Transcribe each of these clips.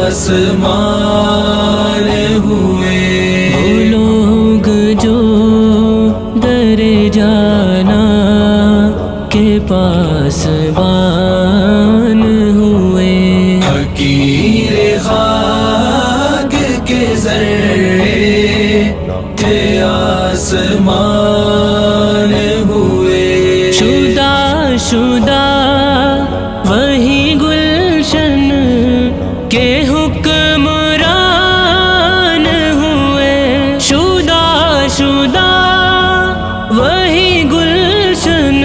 آسمان ہوئے، وہ لوگ جو در جانا کے پاسبان ہوئے، حقیر خاک کے ذرے تھے آسمان ہوئے، شدہ شدہ وہی گلشن کے حکمران ہوئے، شدہ شدہ وہی گلشن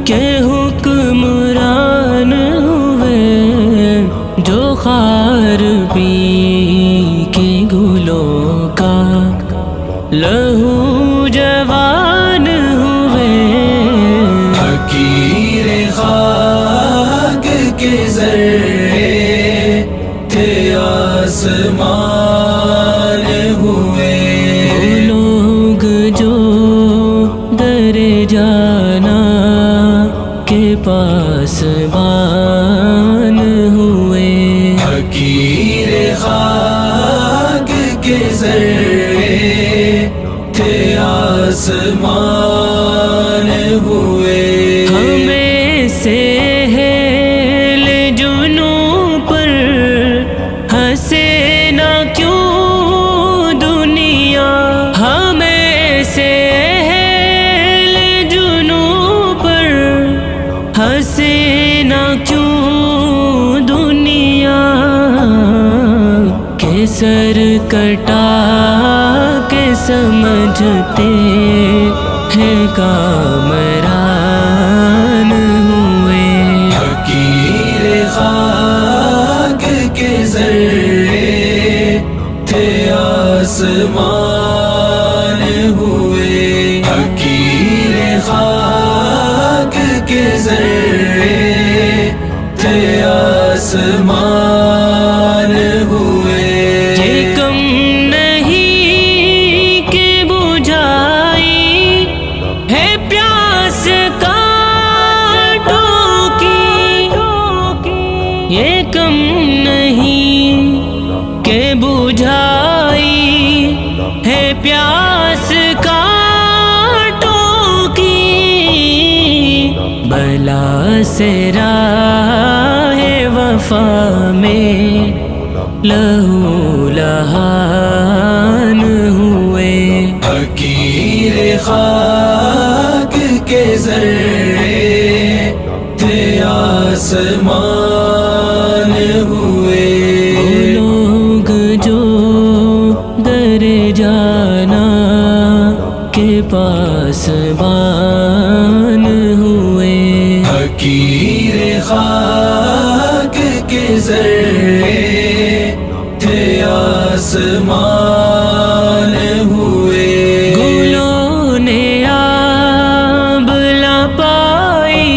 کے حکمران ہوئے، جو خار پی کے گلوں کا لہو جوان ہوئے، حقیر خاک کے ذرے تھے آسمان ہوئے، وہ لوگ جو در جانا کے پاسبان ہوئے، حقیر خاک کے ذرے تھے آسمان ہوئے، ہمیں سے ہیل جنوں پر ہنسے نہ کیوں دنیا، ہمیں سے ہیل جنوں پر ہنسے نہ کیوں دنیا، کہ سر کٹا کے سمجھتے ہیں کامران ہوئے، حقیر خاک کے ذرے تھے آسمان ہوئے، حقیر خاک کے ذرے تھے آسمان ہوئے، یہ کم نہیں کہ بجھائی ہے پیاس کانٹوں کی، یہ کم نہیں کہ بجھائی ہے پیاس کانٹوں کی، بلا سے راہ وفا میں لہو لہان ہوئے، حقیر خاک کے ذرے تھے آسمان ہوئے، وہ لوگ جو در جانا کے پاسبان ہوئے، حقیر خاک کے ذرے تھے آسمان ہوئے، گلوں نے آب نہ پائی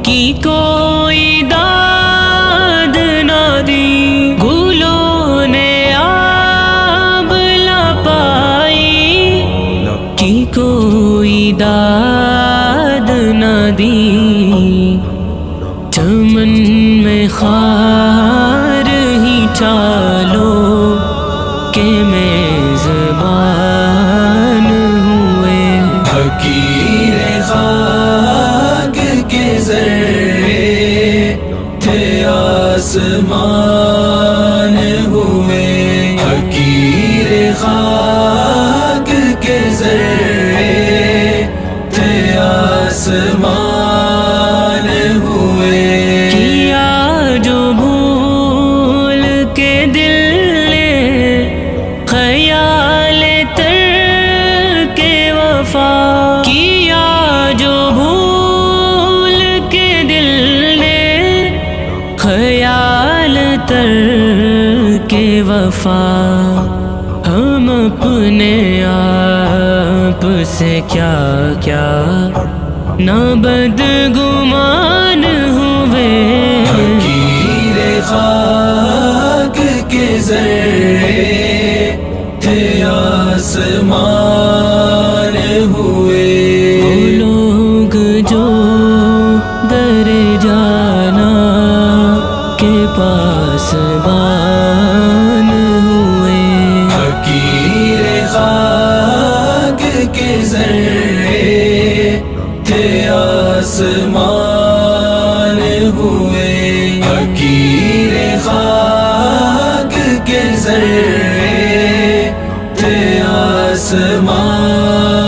کی کوئی داد نہ دی، گلوں نے آب نہ پائی کی کوئی داد نہ دی، چمن میں خار ہی چالو کہ میزبان ہوئے، حقیر خاک کے ذرے تھے آسمان ہوئے، حقیر خاک کے ذرے تھے آسمان ہوئے، کیا جو بھول کے دل نے خیال تر کے وفا، کیا جو بھول کے دل نے خیال تر کے وفا، ہم اپنے آپ سے کیا کیا نہ بدگمان ہوئے، حقیر خاک کے ذرے تھے آسمان ہوئے، وہ لوگ جو در جانا کے پاسبان ہوئے حقیر خاک کے ذرے تھے آسمان ہوئے حقیر خاک کے ذرے تھے آسمان